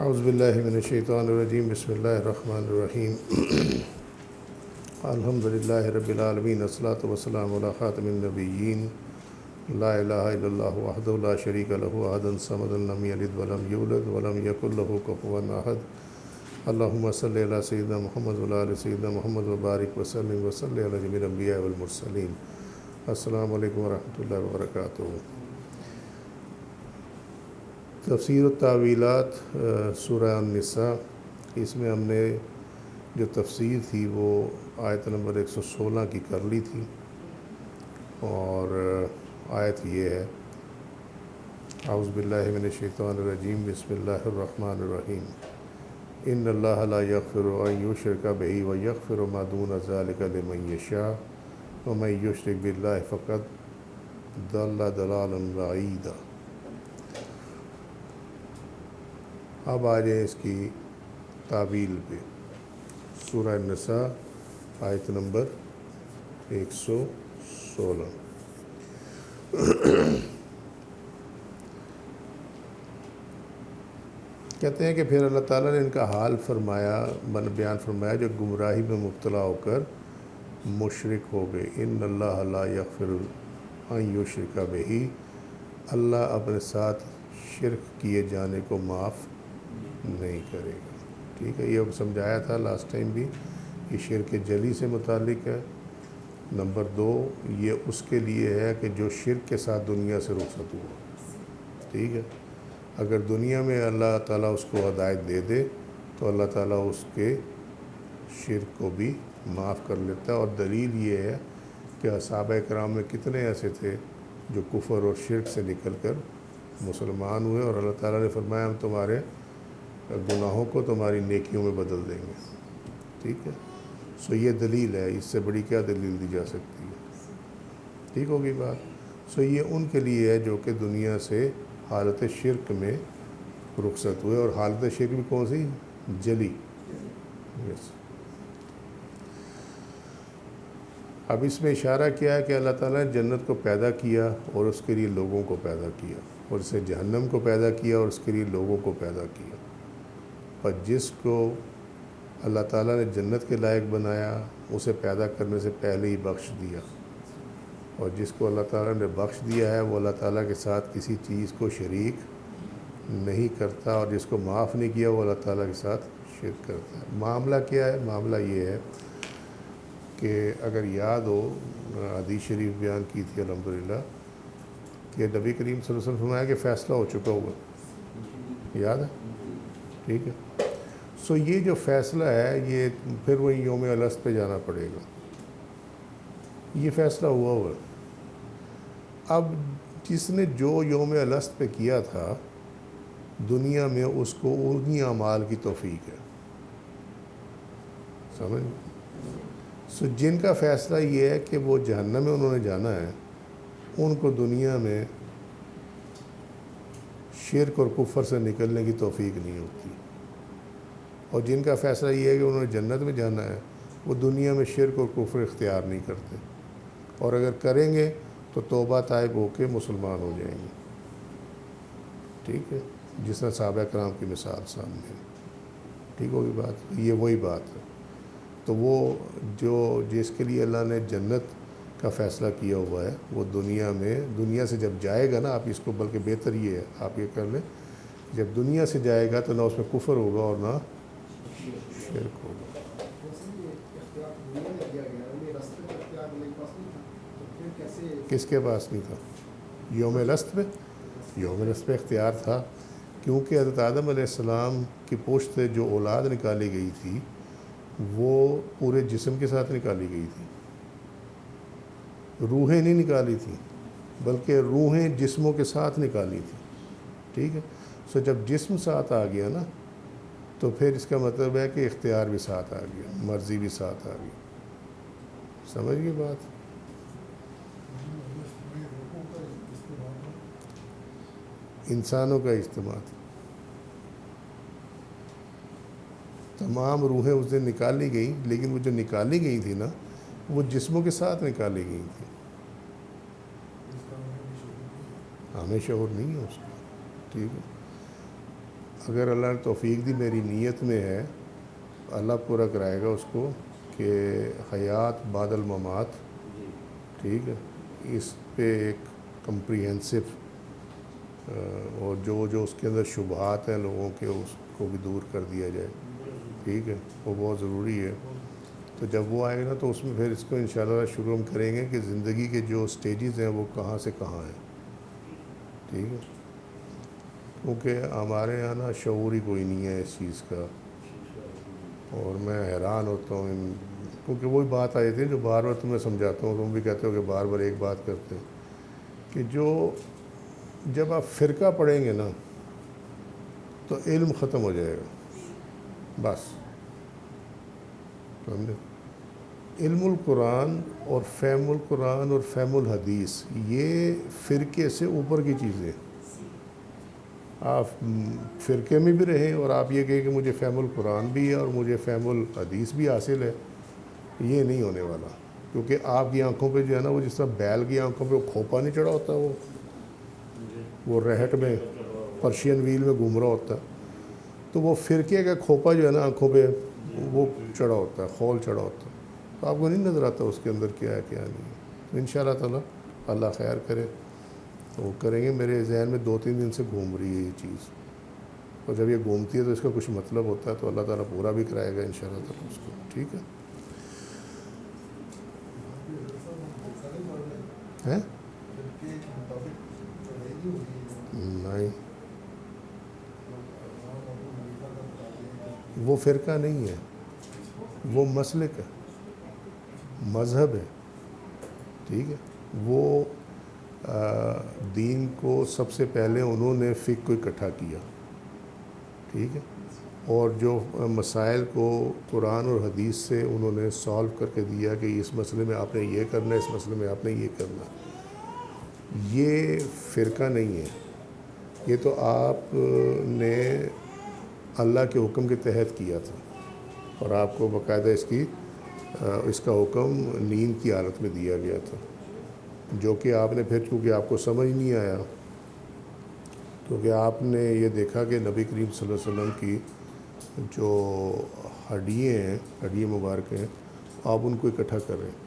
اعوذ باللہ من الشیطان الرجیم بسم اللہ الرحمن الرحیم الحمدللہ رب العالمین والصلاۃ والسلام علی خاتم النبیین لا الہ الا اللہ وحدہ لا شریک لہ احد الصمد لم یلد ولم یولد ولم یکن لہ کفوا احد اللہم صلی علی سیدنا محمد وعلی آل سیدنا محمد وبارک وسلم وصلی علی جمیع الانبیاء والمرسلین۔ السلام علیکم ورحمۃ اللہ وبرکاتہ۔ تفسیر التاویلات سورہ النساء، اس میں ہم نے جو تفسیر تھی وہ آیت نمبر 116 کی کر لی تھی، اور آیت یہ ہے: اعوذ باللہ من الشیطان الرجیم بسم اللہ الرحمن الرحیم ان اللہ لا یغفر ان یشرک بہ ویغفر ما دون ذلک لمن یشاء ومن یشرک باللہ فقد ضل ضلالا بعیدا۔ اب آ جائیں اس کی تعویل پہ۔ سورہ النساء آیت نمبر 116۔ کہتے ہیں کہ پھر اللہ تعالیٰ نے ان کا حال بیان فرمایا جو گمراہی میں مبتلا ہو کر مشرک ہو گئے۔ ان اللہ لا یغفر ان یشرک بہ، اللہ اپنے ساتھ شرک کیے جانے کو معاف نہیں کرے گا۔ ٹھیک ہے، یہ سمجھایا تھا لاسٹ ٹائم بھی، یہ شرک جلی سے متعلق ہے۔ نمبر 2، یہ اس کے لیے ہے کہ جو شرک کے ساتھ دنیا سے رخصت ہوا۔ ٹھیک ہے، اگر دنیا میں اللہ تعالیٰ اس کو ہدایت دے دے تو اللہ تعالیٰ اس کے شرک کو بھی معاف کر لیتا ہے۔ اور دلیل یہ ہے کہ صحابہ کرام میں کتنے ایسے تھے جو کفر اور شرک سے نکل کر مسلمان ہوئے، اور اللہ تعالیٰ نے فرمایا ہم تمہارے گناہوں کو تمہاری نیکیوں میں بدل دیں گے۔ ٹھیک ہے، سو یہ دلیل ہے، اس سے بڑی کیا دلیل دی جا سکتی ہے؟ ٹھیک ہوگی بات۔ سو یہ ان کے لیے ہے جو کہ دنیا سے حالت شرک میں رخصت ہوئے، اور حالت شرک بھی کون سی؟ جلی۔ اب اس میں اشارہ کیا ہے کہ اللہ تعالیٰ نے جنت کو پیدا کیا اور اس کے لیے لوگوں کو پیدا کیا، اور اسے جہنم کو پیدا کیا اور اس کے لیے لوگوں کو پیدا کیا۔ اور جس کو اللہ تعالیٰ نے جنت کے لائق بنایا اسے پیدا کرنے سے پہلے ہی بخش دیا، اور جس کو اللہ تعالیٰ نے بخش دیا ہے وہ اللہ تعالیٰ کے ساتھ کسی چیز کو شریک نہیں کرتا، اور جس کو معاف نہیں کیا وہ اللہ تعالیٰ کے ساتھ شرک کرتا ہے۔ معاملہ کیا ہے؟ معاملہ یہ ہے کہ اگر یاد ہو، حدیث شریف بیان کی تھی الحمدللہ کہ نبی کریم صلی اللہ علیہ وسلم فرمایا کہ فیصلہ ہو چکا ہوگا، یاد ہے؟ ٹھیک ہے، سو یہ جو فیصلہ ہے یہ پھر وہی یوم الست پہ جانا پڑے گا۔ یہ فیصلہ ہوا ہوا۔ اب جس نے جو یوم الست پہ کیا تھا دنیا میں، اس کو انہی اعمال کی توفیق ہے، سمجھ؟ سو جن کا فیصلہ یہ ہے کہ وہ جہنم میں انہوں نے جانا ہے، ان کو دنیا میں شرک اور کفر سے نکلنے کی توفیق نہیں ہوتی، اور جن کا فیصلہ یہ ہے کہ انہوں نے جنت میں جانا ہے وہ دنیا میں شرک اور کفر اختیار نہیں کرتے، اور اگر کریں گے تو توبہ طائب ہو کے مسلمان ہو جائیں گے۔ ٹھیک ہے، جس طرح صحابہ کرام کی مثال سامنے ہے۔ ٹھیک ہوگی بات؟ یہ وہی بات ہے۔ تو وہ جس کے لیے اللہ نے جنت کا فیصلہ کیا ہوا ہے وہ دنیا سے جب جائے گا نا، آپ اس کو بلکہ بہتر یہ ہے آپ یہ کر لیں، جب دنیا سے جائے گا تو نہ اس میں کفر ہوگا اور نہ شرک ہوگا۔ کس کے پاس نہیں تھا؟ یوم الست پہ؟ یوم الست پہ اختیار تھا، کیونکہ حضرت آدم علیہ السلام کی پشت سے جو اولاد نکالی گئی تھی وہ پورے جسم کے ساتھ نکالی گئی تھی، روحیں نہیں نکالی تھیں بلکہ روحیں جسموں کے ساتھ نکالی تھی۔ ٹھیک ہے، سو جب جسم ساتھ آ گیا نا تو پھر اس کا مطلب ہے کہ اختیار بھی ساتھ آ گیا، مرضی بھی ساتھ آ گئی۔ سمجھ گئی بات؟ انسانوں کا اجتماع تھا، تمام روحیں اس دن نکالی گئیں، لیکن وہ جو نکالی گئی تھی نا وہ جسموں کے ساتھ نکالی گئی تھی، ہمیں شعور نہیں ہے اس کا۔ ٹھیک ہے، اگر اللہ نے توفیق دی، میری نیت میں ہے، اللہ پورا کرائے گا اس کو، کہ حیات بعد الممات، ٹھیک ہے، اس پہ ایک کمپریہنسو اور جو اس کے اندر شبہات ہیں لوگوں کے، اس کو بھی دور کر دیا جائے، ٹھیک ہے، وہ بہت ضروری ہے۔ تو جب وہ آئے گا نا تو اس میں پھر اس کو انشاءاللہ شروع ہم کریں گے کہ زندگی کے جو سٹیجز ہیں وہ کہاں سے کہاں ہیں، ٹھیک ہے، کیونکہ ہمارے یہاں نا شعور ہی کوئی نہیں ہے اس چیز کا، اور میں حیران ہوتا ہوں کیونکہ وہی بات آئی تھی جو بار بار تمہیں سمجھاتا ہوں، تم بھی کہتے ہو کہ بار بار ایک بات کرتے ہیں، کہ جب آپ فرقہ پڑھیں گے نا تو علم ختم ہو جائے گا، بس، سمجھے؟ علم القرآن اور فہم القرآن اور فہم الحدیث یہ فرقے سے اوپر کی چیزیں، آپ فرقے میں بھی رہیں اور آپ یہ کہیں کہ مجھے فہم القرآن بھی ہے اور مجھے فہم الحدیث بھی حاصل ہے، یہ نہیں ہونے والا، کیونکہ آپ کی آنکھوں پہ جو ہے نا، وہ جس طرح بیل کی آنکھوں پہ وہ کھوپا نہیں چڑھا ہوتا، وہ رہٹ میں پرشین ویل میں گھوم رہا ہوتا، تو وہ فرقے کا کھوپا جو ہے نا آنکھوں پہ وہ چڑھا ہوتا ہے، خول چڑھا ہوتا ہے، تو آپ کو نہیں نظر آتا اس کے اندر کیا ہے کیا نہیں ہے۔ تو انشاءاللہ تعالیٰ اللہ خیر کرے تو وہ کریں گے۔ میرے ذہن میں 2-3 دن سے گھوم رہی ہے یہ چیز، اور جب یہ گھومتی ہے تو اس کا کچھ مطلب ہوتا ہے، تو اللہ تعالیٰ پورا بھی کرائے گا انشاءاللہ تعالیٰ اس کو، ٹھیک ہے۔ نہیں، وہ فرقہ نہیں ہے، وہ مسلک ہے، مذہب ہے، ٹھیک ہے۔ وہ دین کو سب سے پہلے انہوں نے فقہ کو اکٹھا کیا، ٹھیک ہے، اور جو مسائل کو قرآن اور حدیث سے انہوں نے سالو کر کے دیا کہ اس مسئلے میں آپ نے یہ کرنا ہے، اس مسئلے میں آپ نے یہ کرنا ہے، یہ فرقہ نہیں ہے، یہ تو آپ نے اللہ کے حکم کے تحت کیا تھا، اور آپ کو باقاعدہ اس کا حکم نیند کی حالت میں دیا گیا تھا، جو کہ آپ نے پھر چونکہ آپ کو سمجھ نہیں آیا، کیونکہ آپ نے یہ دیکھا کہ نبی کریم صلی اللہ علیہ وسلم کی جو ہڈیاں مبارک ہیں، آپ ان کو اکٹھا کر رہے ہیں،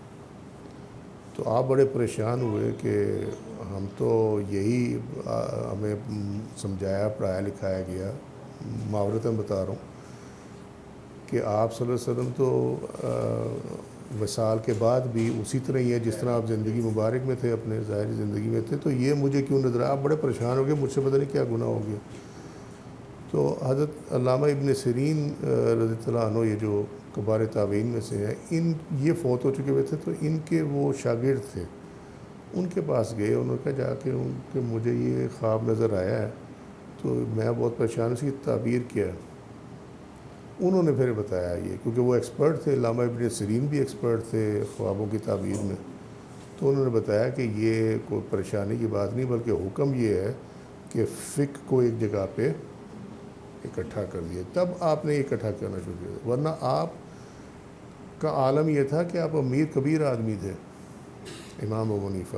تو آپ بڑے پریشان ہوئے کہ ہم تو یہی ہمیں سمجھایا پڑھایا لکھایا گیا، معاورتاً بتا رہا ہوں کہ آپ صلی اللہ علیہ وسلم تو وصال کے بعد بھی اسی طرح ہی ہے جس طرح آپ زندگی مبارک میں تھے، اپنے ظاہری زندگی میں تھے، تو یہ مجھے کیوں نظر آیا؟ آپ بڑے پریشان ہو گئے، مجھ سے پتہ نہیں کیا گناہ ہو گیا۔ تو حضرت علامہ ابن سیرین رضی اللہ عنہ، یہ جو کبار تابعین میں سے ہیں، یہ فوت ہو چکے ہوئے تھے، تو ان کے وہ شاگرد تھے، ان کے پاس گئے، انہوں نے کہا جا کے ان کے مجھے یہ خواب نظر آیا ہے، تو میں بہت پریشان، اس کی تعبیر کیا ہے؟ انہوں نے پھر بتایا یہ، کیونکہ وہ ایکسپرٹ تھے، علامہ ابن سیرین بھی ایکسپرٹ تھے خوابوں کی تعبیر میں، تو انہوں نے بتایا کہ یہ کوئی پریشانی کی بات نہیں، بلکہ حکم یہ ہے کہ فقہ کو ایک جگہ پہ اکٹھا کر دیا، تب آپ نے اکٹھا کرنا شروع کیا، ورنہ آپ کا عالم یہ تھا کہ آپ امیر کبیر آدمی تھے، امام ابو حنیفہ،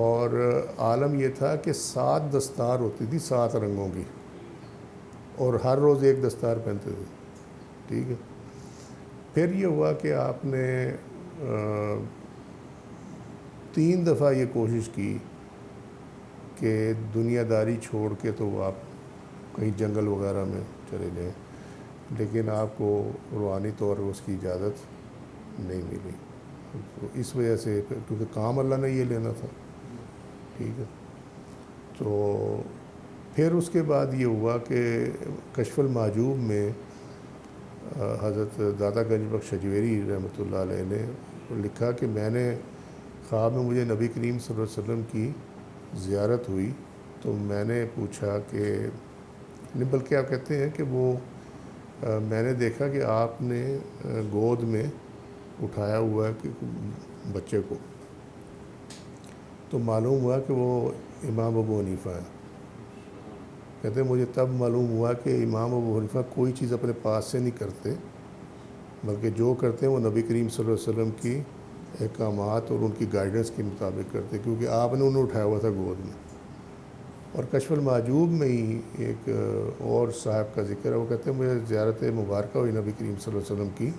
اور عالم یہ تھا کہ 7 دستار ہوتی تھی 7 رنگوں کی، اور ہر روز ایک دستار پہنتے تھے، ٹھیک ہے۔ پھر یہ ہوا کہ آپ نے 3 دفعہ یہ کوشش کی کہ دنیا داری چھوڑ کے تو آپ کہیں جنگل وغیرہ میں چلے جائیں، لیکن آپ کو روحانی طور پر اس کی اجازت نہیں ملی، تو اس وجہ سے کیونکہ کام اللہ نے یہ لینا تھا، ٹھیک ہے۔ تو پھر اس کے بعد یہ ہوا کہ کشف المحجوب میں حضرت داتا گنج بخش شجویری رحمۃ اللہ علیہ نے لکھا کہ میں نے خواب میں مجھے نبی کریم صلی اللہ علیہ وسلم کی زیارت ہوئی، تو میں نے پوچھا کہ نہیں، بلکہ آپ کہتے ہیں کہ وہ میں نے دیکھا کہ آپ نے گود میں اٹھایا ہوا ہے کہ بچے کو، تو معلوم ہوا کہ وہ امام ابو حنیفہ ہیں۔ کہتے ہیں مجھے تب معلوم ہوا کہ امام ابو حنیفہ کوئی چیز اپنے پاس سے نہیں کرتے، بلکہ جو کرتے ہیں وہ نبی کریم صلی اللہ علیہ وسلم کی احکامات اور ان کی گائیڈنس کے مطابق کرتے، کیونکہ آپ نے انہیں اٹھایا ہوا تھا گود میں، اور کشف المحجوب میں ہی ایک اور صاحب کا ذکر ہے، وہ کہتے ہیں مجھے زیارت مبارکہ ہوئی نبی کریم صلی اللہ علیہ وسلم کی،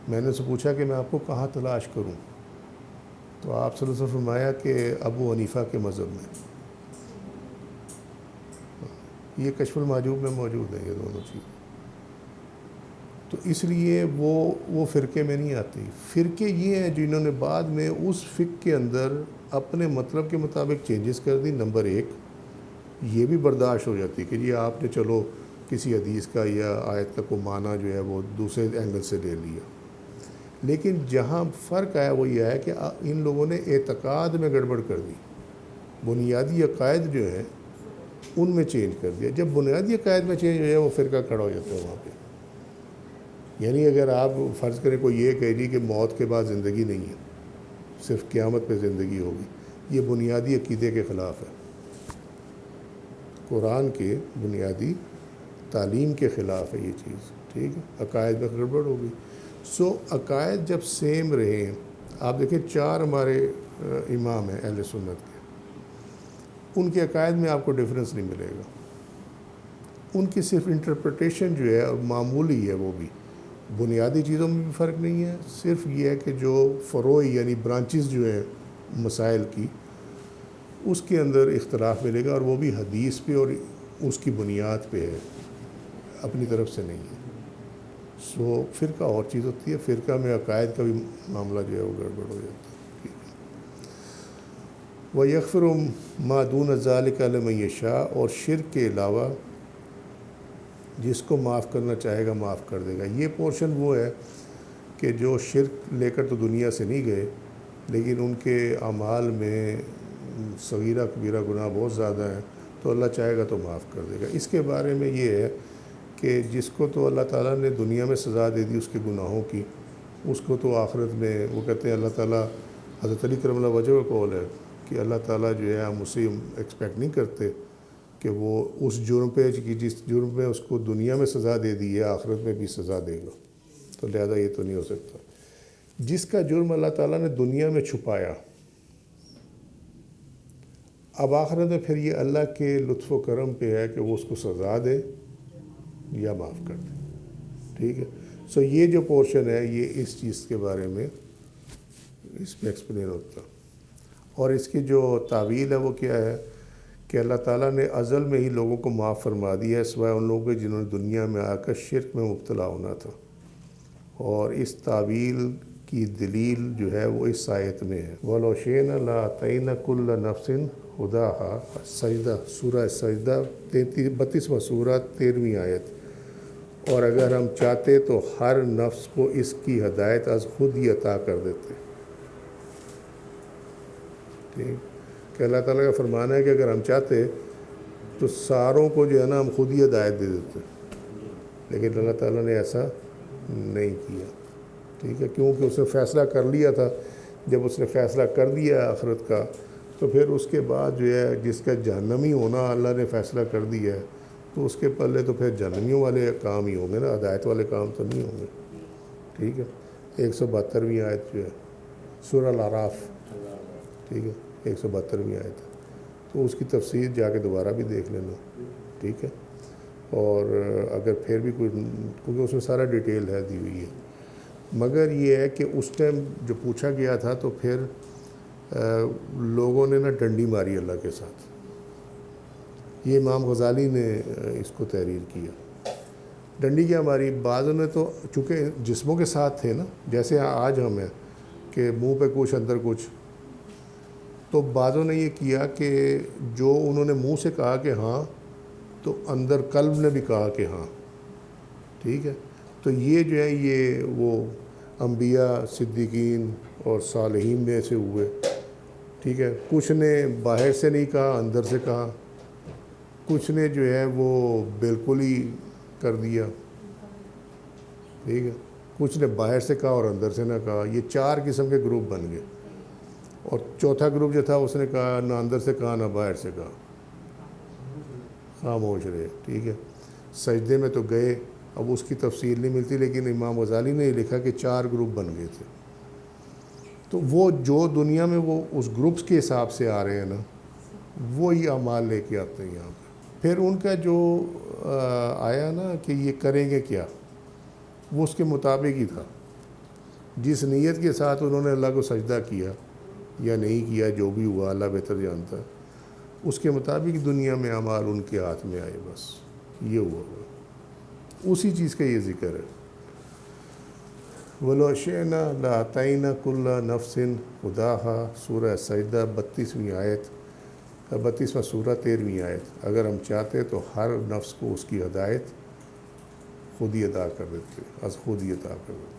میں نے اسے پوچھا کہ میں آپ کو کہاں تلاش کروں، تو آپ صلی اللہ علیہ وسلم فرمایا کہ ابو حنیفہ کے مذہب میں۔ یہ کشف المحجوب میں موجود ہے یہ دونوں چیزیں۔ تو اس لیے وہ فرقے میں نہیں آتی۔ فرقے یہ ہیں جنہوں نے بعد میں اس فقہ کے اندر اپنے مطلب کے مطابق چینجز کر دی۔ نمبر ایک یہ بھی برداشت ہو جاتی کہ یہ آپ نے چلو کسی حدیث کا یا آیت کا کو معنی جو ہے وہ دوسرے اینگل سے لے لیا، لیکن جہاں فرق آیا وہ یہ ہے کہ ان لوگوں نے اعتقاد میں گڑبڑ کر دی، بنیادی عقائد جو ہیں ان میں چینج کر دیا۔ جب بنیادی عقائد میں چینج ہو جائے وہ فرقہ کھڑا ہو جاتا ہے وہاں پہ۔ یعنی اگر آپ فرض کریں کوئی یہ کہہ دی کہ موت کے بعد زندگی نہیں ہے، صرف قیامت پہ زندگی ہوگی، یہ بنیادی عقیدے کے خلاف ہے، قرآن کے بنیادی تعلیم کے خلاف ہے یہ چیز، ٹھیک ہے، عقائد میں گڑبڑ ہوگی۔ سو عقائد جب سیم رہے، آپ دیکھیں 4 ہمارے امام ہیں اہل سنت کے، ان کے عقائد میں آپ کو ڈفرینس نہیں ملے گا، ان کی صرف انٹرپریٹیشن جو ہے اور معمولی ہے، وہ بھی بنیادی چیزوں میں بھی فرق نہیں ہے، صرف یہ ہے کہ جو فروعی یعنی برانچز جو ہیں مسائل کی اس کے اندر اختلاف ملے گا، اور وہ بھی حدیث پہ اور اس کی بنیاد پہ ہے، اپنی طرف سے نہیں ہے۔ سو فرقہ اور چیز ہوتی ہے، فرقہ میں عقائد کا بھی معاملہ جو ہے وہ گڑبڑ ہو جاتا ہے۔ وَيَغْفِرُ مَا دُونَ ذَلِكَ لِمَن يَشَاءُ، اور شرک کے علاوہ جس کو معاف کرنا چاہے گا معاف کر دے گا۔ یہ پورشن وہ ہے کہ جو شرک لے کر تو دنیا سے نہیں گئے، لیکن ان کے اعمال میں صغیرہ کبیرہ گناہ بہت زیادہ ہیں، تو اللہ چاہے گا تو معاف کر دے گا۔ اس کے بارے میں یہ ہے کہ جس کو تو اللہ تعالیٰ نے دنیا میں سزا دے دی اس کے گناہوں کی، اس کو تو آخرت میں وہ کہتے ہیں اللہ تعالیٰ، حضرت علی کرم اللہ وجہ کا قول ہے کہ اللہ تعالیٰ جو ہے ہم اسے ایکسپیکٹ نہیں کرتے کہ وہ اس جرم پہ جس جرم میں اس کو دنیا میں سزا دے دی ہے آخرت میں بھی سزا دے گا، تو لہذا یہ تو نہیں ہو سکتا۔ جس کا جرم اللہ تعالیٰ نے دنیا میں چھپایا، اب آخرت میں پھر یہ اللہ کے لطف و کرم پہ ہے کہ وہ اس کو سزا دے یا معاف کر دے، ٹھیک ہے۔ سو یہ جو پورشن ہے یہ اس چیز کے بارے میں اس میں ایکسپلین ہوتا، اور اس کی جو تعویل ہے وہ کیا ہے کہ اللہ تعالیٰ نے ازل میں ہی لوگوں کو معاف فرما دیا ہے سوائے ان لوگوں کے جنہوں نے دنیا میں آ کر شرک میں مبتلا ہونا تھا، اور اس تعویل کی دلیل جو ہے وہ اس آیت میں ہے۔ وَلَوْ شِئْنَا لَآتَيْنَا كُلَّ نَفْسٍ هُدَاهَا، سجدہ، سورہ سجدہ 32واں سورہ 13ویں آیت، اور اگر ہم چاہتے تو ہر نفس کو اس کی ہدایت از خود ہی عطا کر دیتے، ٹھیک کہ اللہ تعالیٰ کا فرمانا ہے کہ اگر ہم چاہتے تو ساروں کو جو ہے نا ہم خود ہی ہدایت دے دیتے، لیکن اللہ تعالیٰ نے ایسا نہیں کیا، ٹھیک ہے، کیونکہ اس نے فیصلہ کر لیا تھا۔ جب اس نے فیصلہ کر دیا آخرت کا تو پھر اس کے بعد جو ہے جس کا جہنمی ہونا اللہ نے فیصلہ کر دیا ہے تو اس کے پلے تو پھر جہنمیوں والے کام ہی ہوں گے نا، ہدایت والے کام تو نہیں ہوں گے، ٹھیک ہے۔ 172ویں آیت جو ہے سورہ الاعراف، ٹھیک ہے، 172ویں آیت ہے، تو اس کی تفسیر جا کے دوبارہ بھی دیکھ لینا، ٹھیک ہے۔ اور اگر پھر بھی کوئی، کیونکہ اس میں سارا ڈیٹیل ہے دی ہوئی ہے، مگر یہ ہے کہ اس ٹائم جو پوچھا گیا تھا تو پھر لوگوں نے نا ڈنڈی ماری اللہ کے ساتھ۔ یہ امام غزالی نے اس کو تحریر کیا۔ ڈنڈی کیا ماری؟ بعضوں نے تو چونکہ جسموں کے ساتھ تھے نا، جیسے آج ہم ہیں کہ منہ پہ کچھ اندر کچھ، تو بعضوں نے یہ کیا کہ جو انہوں نے منہ سے کہا کہ ہاں تو اندر قلب نے بھی کہا کہ ہاں، ٹھیک ہے۔ تو یہ جو ہے یہ وہ انبیاء، صدیقین اور صالحین میں سے ہوئے، ٹھیک ہے۔ کچھ نے باہر سے نہیں کہا، اندر سے کہا، کچھ نے جو ہے وہ بالکل ہی کر دیا، ٹھیک ہے، کچھ نے باہر سے کہا اور اندر سے نہ کہا۔ یہ 4 قسم کے گروپ بن گئے، اور چوتھا گروپ جو تھا اس نے کہا نہ اندر سے کہا نہ باہر سے کہا، خاموش رہے، ٹھیک ہے۔ سجدے میں تو گئے، اب اس کی تفصیل نہیں ملتی، لیکن امام غزالی نے یہ لکھا کہ 4 گروپ بن گئے تھے۔ تو وہ جو دنیا میں وہ اس گروپس کے حساب سے آ رہے ہیں نا، وہی اعمال لے کے آتے ہیں یہاں پہ. پھر ان کا جو آیا نا کہ یہ کریں گے کیا، وہ اس کے مطابق ہی تھا. جس نیت کے ساتھ انہوں نے اللہ کو سجدہ کیا یا نہیں کیا، جو بھی ہوا اللہ بہتر جانتا ہے، اس کے مطابق دنیا میں اعمال ان کے ہاتھ میں آئے. بس یہ ہوا، اسی چیز کا یہ ذکر ہے. وَلَوْ شِئْنَا لَأَعْطَيْنَا كُلَّ نَفْسٍ هُدَاهَا، سورہ سجدہ 32ویں آیت، 32واں سورہ 13ویں آیت. اگر ہم چاہتے تو ہر نفس کو اس کی ہدایت خود ہی عطا کر دیتے، از خود ہی عطا کر دیتے.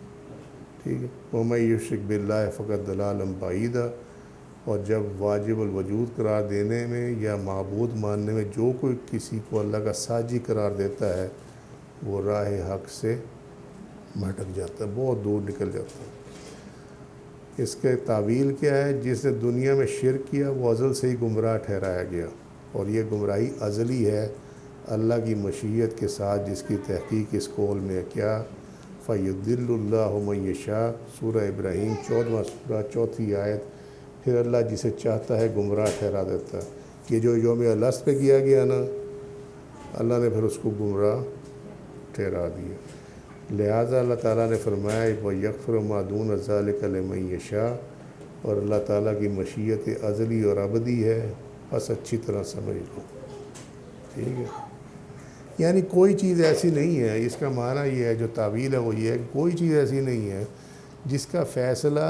ٹھیک ہے. وَمَن يُشْرِكْ بِاللَّهِ فَقَدْ ضَلَالًا بَعِيدًا. اور جب واجب الوجود قرار دینے میں یا معبود ماننے میں جو کوئی کسی کو اللہ کا ساجی قرار دیتا ہے، وہ راہ حق سے بھٹک جاتا ہے، بہت دور نکل جاتا ہے. اس کے تعویل کیا ہے؟ جس نے دنیا میں شرک کیا وہ ازل سے ہی گمراہ ٹھہرایا گیا، اور یہ گمراہی ازلی ہے اللہ کی مشیت کے ساتھ، جس کی تحقیق اس قول میں ہے کیا؟ فَيُضِلُّ اللَّهُ مَن يَشَاءُ، سورہ ابراہیم 14واں سورہ 4تھی آیت. پھر اللہ جسے چاہتا ہے گمراہ ٹھہرا دیتا ہے. یہ جو یوم الست پہ کیا گیا نا، اللہ نے پھر اس کو گمراہ ٹھہرا دیا. لہٰذا اللہ تعالیٰ نے فرمایا وَيَغْفِرُ مَا دُونَ ذَلِكَ لِمَن يَشَاءُ، اور اللہ تعالیٰ کی مشیت ازلی اور ابدی ہے، بس اچھی طرح سمجھ لو. ٹھیک ہے. یعنی کوئی چیز ایسی نہیں ہے، اس کا معنی یہ ہے، جو تعویل ہے وہ یہ ہے کہ کوئی چیز ایسی نہیں ہے جس کا فیصلہ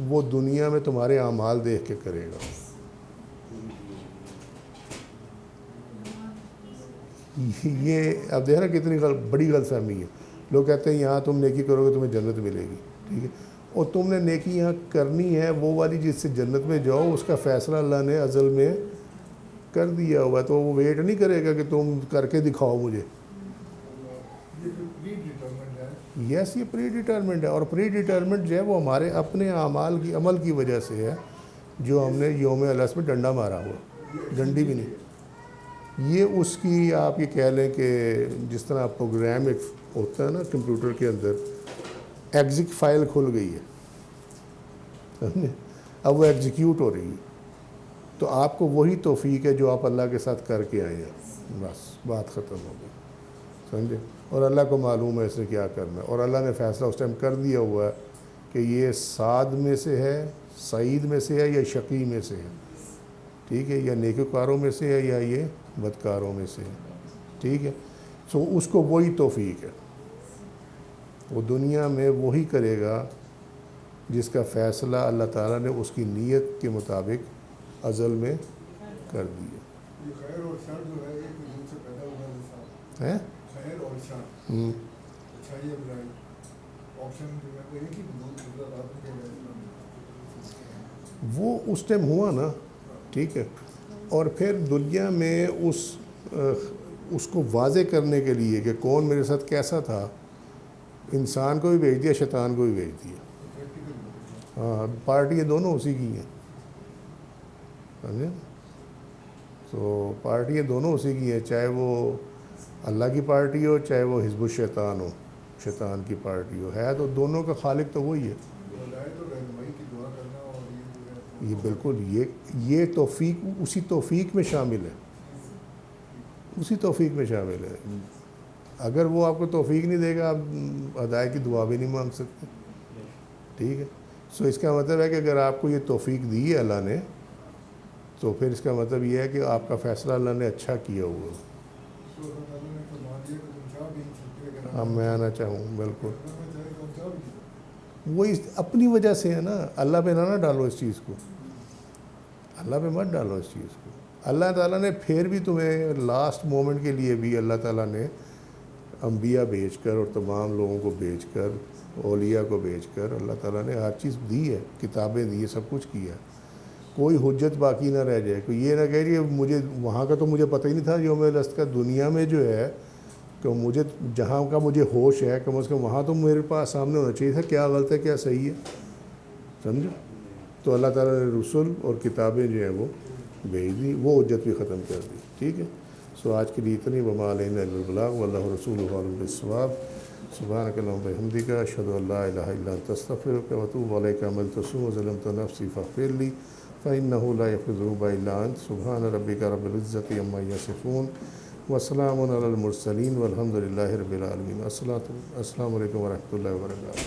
وہ دنیا میں تمہارے اعمال دیکھ کے کرے گا. یہ اب دیکھ رہا کتنی بڑی غلط فہمی ہے. لوگ کہتے ہیں یہاں تم نیکی کرو گے تمہیں جنت ملے گی. ٹھیک ہے. اور تم نے نیکی یہاں کرنی ہے وہ والی جس سے جنت میں جاؤ، اس کا فیصلہ اللہ نے ازل میں کر دیا ہوا ہے. تو وہ ویٹ نہیں کرے گا کہ تم کر کے دکھاؤ مجھے. یس، یہ پری ڈیٹرمنٹ ہے. اور پری ڈیٹرمنٹ جو ہے وہ ہمارے اپنے اعمال کی عمل کی وجہ سے ہے، جو ہم نے یوم الست میں ڈنڈا مارا ہوا، ڈنڈی بھی نہیں. یہ اس کی آپ یہ کہہ لیں کہ جس طرح پروگرام ایک ہوتا ہے نا کمپیوٹر کے اندر، ایگزک فائل کھل گئی ہے، سمجھے؟ اب وہ ایگزیکیوٹ ہو رہی ہے. تو آپ کو وہی توفیق ہے جو آپ اللہ کے ساتھ کر کے آئے ہیں. بس بات ختم ہو گئی، سمجھے؟ اور اللہ کو معلوم ہے اس نے کیا کرنا ہے، اور اللہ نے فیصلہ اس ٹائم کر دیا ہوا ہے کہ یہ سعد میں سے ہے، سعید میں سے ہے، یا شقی میں سے ہے. ٹھیک ہے. یا نیکوکاروں میں سے ہے یا یہ بدکاروں میں سے ہے. ٹھیک ہے. سو اس کو وہی توفیق ہے، وہ دنیا میں وہی کرے گا جس کا فیصلہ اللہ تعالیٰ نے اس کی نیت کے مطابق ازل میں کر دیا. خیر اور شر جو ہے ایک وجود سے پیدا ہوا ہے. ہے خیر اور شر، اچھائی اور برائی، آپشن جو ہے وہ ایک ہی وجود قدرت آدمی کے ہے. وہ اس ٹائم ہوا نا. ٹھیک ہے. اور پھر دنیا میں اس کو واضح کرنے کے لیے کہ کون میرے ساتھ کیسا تھا، انسان کو بھی بھیج دیا، شیطان کو بھی بھیج دیا. ہاں، پارٹیاں دونوں اسی کی ہیں، سمجھے؟ تو پارٹیاں دونوں اسی کی ہیں، چاہے وہ اللہ کی پارٹی ہو چاہے وہ حزب الشیطان ہو، شیطان کی پارٹی ہو. ہے تو دونوں کا خالق تو وہی ہے. یہ بالکل یہ توفیق اسی توفیق میں شامل ہے، اسی توفیق میں شامل ہے. اگر وہ آپ کو توفیق نہیں دے گا، آپ ہدایت کی دعا بھی نہیں مانگ سکتے. ٹھیک ہے. سو اس کا مطلب ہے کہ اگر آپ کو یہ توفیق دی ہے اللہ نے، تو پھر اس کا مطلب یہ ہے کہ آپ کا فیصلہ اللہ نے اچھا کیا ہوا. اب میں آنا چاہوں بالکل وہ اپنی وجہ سے ہے نا. اللہ پہ نہ ڈالو اس چیز کو، اللہ پہ مت ڈالو اس چیز کو. اللہ تعالیٰ نے پھر بھی تمہیں لاسٹ مومنٹ کے لیے بھی اللہ تعالیٰ نے انبیاء بھیج کر اور تمام لوگوں کو بھیج کر، اولیاء کو بھیج کر اللہ تعالیٰ نے ہر چیز دی ہے، کتابیں دی ہے، سب کچھ کیا. کوئی حجت باقی نہ رہ جائے. کوئی یہ نہ کہے کہ مجھے وہاں کا تو مجھے پتہ ہی نہیں تھا یوم الست کا. دنیا میں جو ہے کہ مجھے جہاں کا مجھے ہوش ہے، کم از کم وہاں تو میرے پاس سامنے ہونا چاہیے تھا کیا غلط ہے کیا صحیح ہے. سمجھو؟ تو اللہ تعالیٰ نے رسول اور کتابیں جو ہیں وہ بھیج دی، وہ حجت بھی ختم کر دی. ٹھیک ہے. سو آج کے لیے اتنی. وما علینا الا البلاغ واللہ رسولہ اعلم بالصواب. سبحانک اللہم وبحمدک، اشہد ان لا الہ الا انت، استغفرک واتوب الیک. عملت سوءا وظلمت نفسی فاغفر لی فإنه لا يفلح الذنوب إلا أنت سبحان ربك رب العزة عما يصفون وسلام على المرسلين والحمد لله رب العالمين. السلام علیکم ورحمۃ اللہ وبرکاتہ.